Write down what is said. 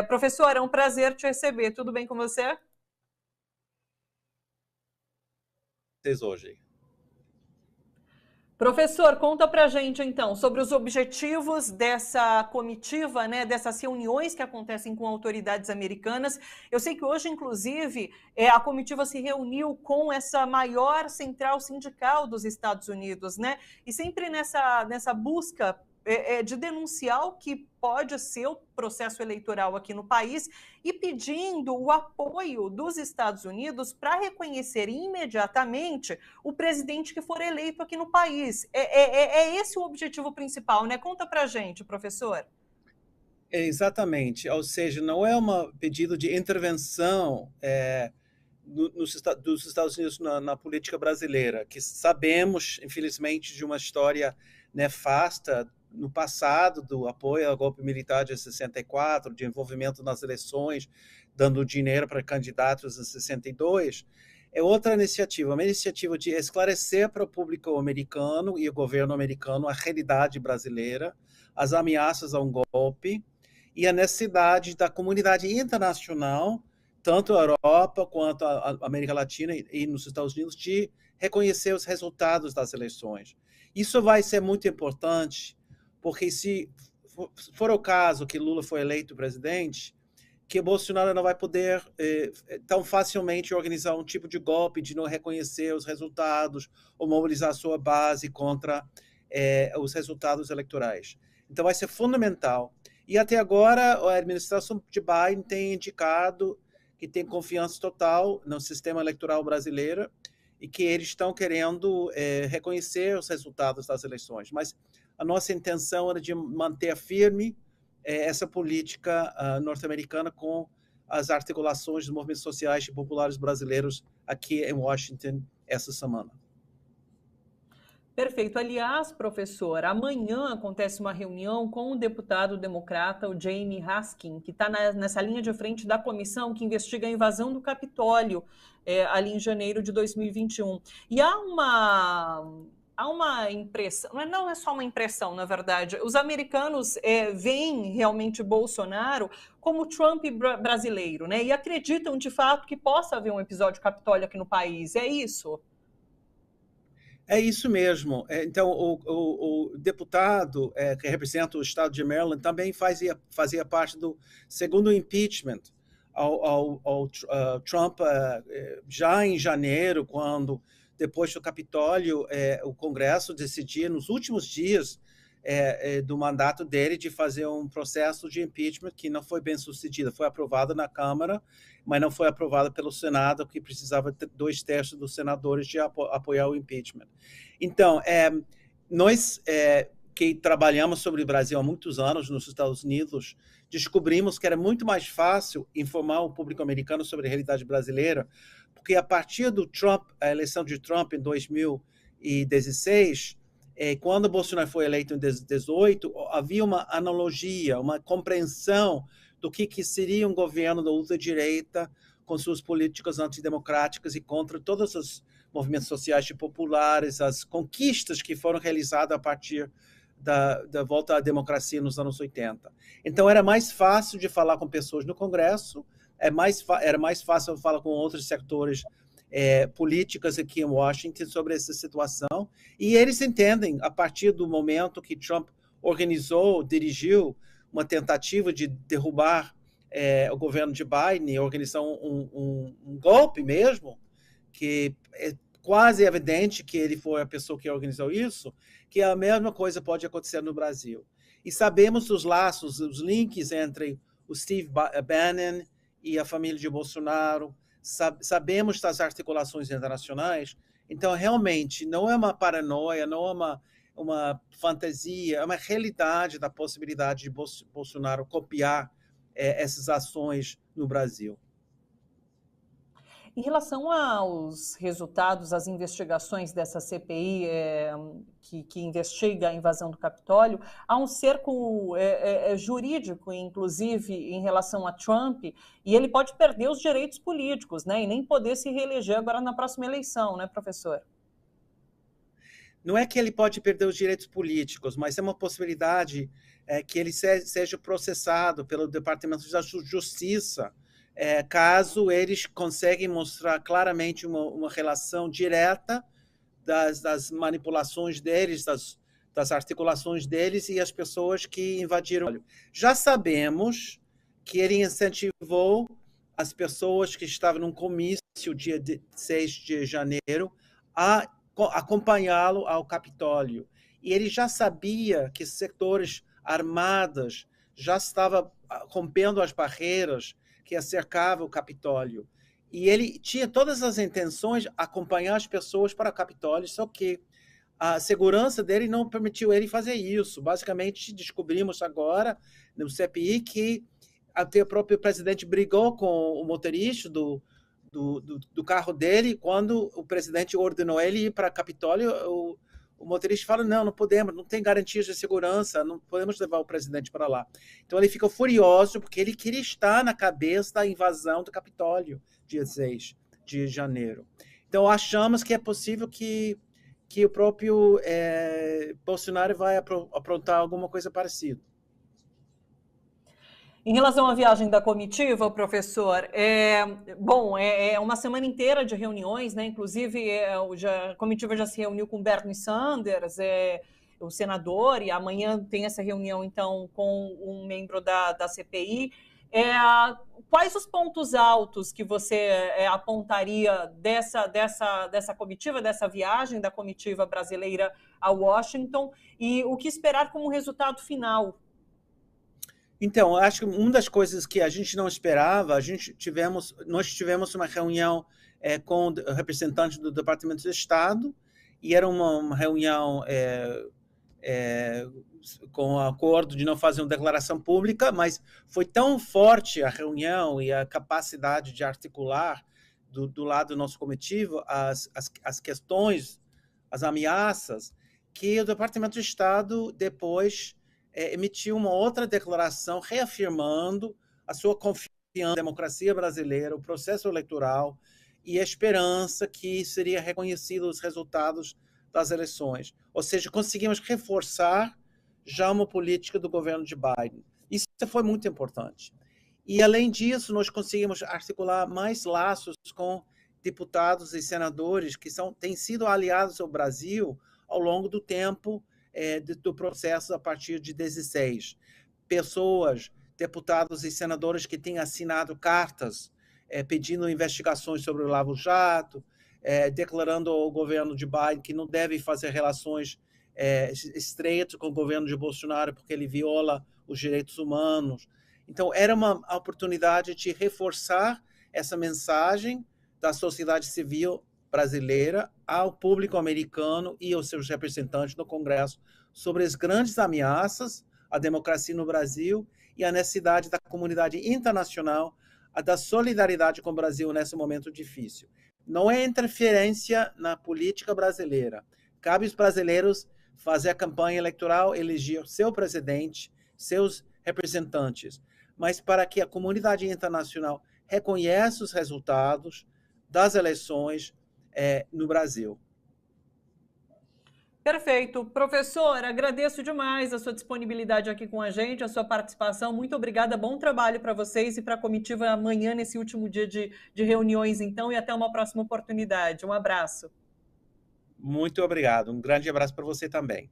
Professor, é um prazer te receber. Tudo bem com você? Hoje. Professor, conta pra gente então sobre os objetivos dessa comitiva, né, dessas reuniões que acontecem com autoridades americanas. Eu sei que hoje, inclusive, a comitiva se reuniu com essa maior central sindical dos Estados Unidos, né? E sempre nessa busca de denunciar o que pode ser o processo eleitoral aqui no país e pedindo o apoio dos Estados Unidos para reconhecer imediatamente o presidente que for eleito aqui no país. É esse o objetivo principal, né? Conta para a gente, professor. Exatamente, ou seja, não é um pedido de intervenção dos Estados Unidos na política brasileira, que sabemos, infelizmente, de uma história nefasta no passado do apoio ao golpe militar de 64, de envolvimento nas eleições, dando dinheiro para candidatos em 62. É outra iniciativa, uma iniciativa de esclarecer para o público americano e o governo americano a realidade brasileira, as ameaças a um golpe e a necessidade da comunidade internacional, tanto a Europa quanto a América Latina e nos Estados Unidos, de reconhecer os resultados das eleições. Isso vai ser muito importante, porque se for o caso que Lula foi eleito presidente, que Bolsonaro não vai poder tão facilmente organizar um tipo de golpe de não reconhecer os resultados ou mobilizar sua base contra os resultados eleitorais. Então vai ser fundamental. E até agora a administração de Biden tem indicado que tem confiança total no sistema eleitoral brasileiro e que eles estão querendo reconhecer os resultados das eleições. Mas a nossa intenção era de manter firme essa política norte-americana com as articulações dos movimentos sociais e populares brasileiros aqui em Washington essa semana. Perfeito. Aliás, professor, amanhã acontece uma reunião com o deputado democrata, o Jamie Raskin, que está nessa linha de frente da comissão que investiga a invasão do Capitólio ali em janeiro de 2021. E há uma impressão, não é só uma impressão, na verdade. Os americanos veem realmente Bolsonaro como Trump brasileiro, né? E acreditam, de fato, que possa haver um episódio Capitólio aqui no país. É isso? É isso mesmo. Então, o deputado que representa o estado de Maryland também fazia parte do segundo impeachment ao Trump já em janeiro, quando, depois do Capitólio, o Congresso decidia, nos últimos dias do mandato dele, de fazer um processo de impeachment que não foi bem sucedido. Foi aprovado na Câmara, mas não foi aprovado pelo Senado, que precisava de 2/3 dos senadores de apoiar o impeachment. Então, nós que trabalhamos sobre o Brasil há muitos anos nos Estados Unidos, descobrimos que era muito mais fácil informar o público americano sobre a realidade brasileira, porque a partir do Trump, a eleição de Trump em 2016, quando Bolsonaro foi eleito em 2018, havia uma analogia, uma compreensão do que seria um governo da ultradireita com suas políticas antidemocráticas e contra todos os movimentos sociais e populares, as conquistas que foram realizadas a partir da volta à democracia nos anos 80. Então, era mais fácil de falar com pessoas no Congresso, era mais fácil falar com outros setores políticas aqui em Washington sobre essa situação, e eles entendem, a partir do momento que Trump dirigiu uma tentativa de derrubar o governo de Biden, organizar um golpe mesmo, que é quase evidente que ele foi a pessoa que organizou isso, que a mesma coisa pode acontecer no Brasil. E sabemos os laços, os links entre o Steve Bannon e a família de Bolsonaro, sabemos das articulações internacionais, então realmente não é uma paranoia, não é uma fantasia, é uma realidade da possibilidade de Bolsonaro copiar essas ações no Brasil. Em relação aos resultados, às investigações dessa CPI que investiga a invasão do Capitólio, há um cerco jurídico, inclusive, em relação a Trump, e ele pode perder os direitos políticos, né, e nem poder se reeleger agora na próxima eleição, né, professor? Não é que ele pode perder os direitos políticos, mas é uma possibilidade que ele seja processado pelo Departamento da Justiça, caso eles conseguem mostrar claramente uma relação direta das manipulações deles, das articulações deles e as pessoas que invadiram. Já sabemos que ele incentivou as pessoas que estavam num comício dia 6 de janeiro a acompanhá-lo ao Capitólio. E ele já sabia que setores armados já estavam rompendo as barreiras que cercavam o Capitólio. E ele tinha todas as intenções de acompanhar as pessoas para o Capitólio, só que a segurança dele não permitiu ele fazer isso. Basicamente, descobrimos agora, no CPI, que até o próprio presidente brigou com o motorista do carro dele. Quando o presidente ordenou ele ir para o Capitólio, o motorista fala, não podemos, não tem garantias de segurança, não podemos levar o presidente para lá. Então ele ficou furioso, porque ele queria estar na cabeça da invasão do Capitólio, dia 6 de janeiro. Então achamos que é possível que o próprio Bolsonaro vai aprontar alguma coisa parecida. Em relação à viagem da comitiva, professor, é uma semana inteira de reuniões, né? Inclusive, a comitiva já se reuniu com Bernie Sanders, o senador, e amanhã tem essa reunião, então, com um membro da CPI. Quais os pontos altos que você apontaria dessa comitiva, dessa viagem da comitiva brasileira a Washington, e o que esperar como resultado final? Então, acho que uma das coisas que a gente não esperava, nós tivemos uma reunião com o representante do Departamento de Estado, e era uma reunião com o acordo de não fazer uma declaração pública, mas foi tão forte a reunião e a capacidade de articular do lado do nosso comitivo as questões, as ameaças, que o Departamento de Estado depois emitiu uma outra declaração reafirmando a sua confiança na democracia brasileira, o processo eleitoral e a esperança que seria reconhecido os resultados das eleições. Ou seja, conseguimos reforçar já uma política do governo de Biden. Isso foi muito importante. E, além disso, nós conseguimos articular mais laços com deputados e senadores que têm sido aliados ao Brasil ao longo do tempo do processo a partir de 16. Pessoas, deputados e senadores que têm assinado cartas pedindo investigações sobre o Lava Jato, declarando ao governo de Biden que não deve fazer relações estreitas com o governo de Bolsonaro porque ele viola os direitos humanos. Então, era uma oportunidade de reforçar essa mensagem da sociedade civil brasileira ao público americano e aos seus representantes no Congresso sobre as grandes ameaças à democracia no Brasil e a necessidade da comunidade internacional da solidariedade com o Brasil nesse momento difícil. Não é interferência na política brasileira. Cabe aos brasileiros fazer a campanha eleitoral, eleger seu presidente, seus representantes, mas para que a comunidade internacional reconheça os resultados das eleições no Brasil. Perfeito. Professor, agradeço demais a sua disponibilidade aqui com a gente, a sua participação. Muito obrigada, bom trabalho para vocês e para a comitiva amanhã, nesse último dia de reuniões, então, e até uma próxima oportunidade. Um abraço. Muito obrigado. Um grande abraço para você também.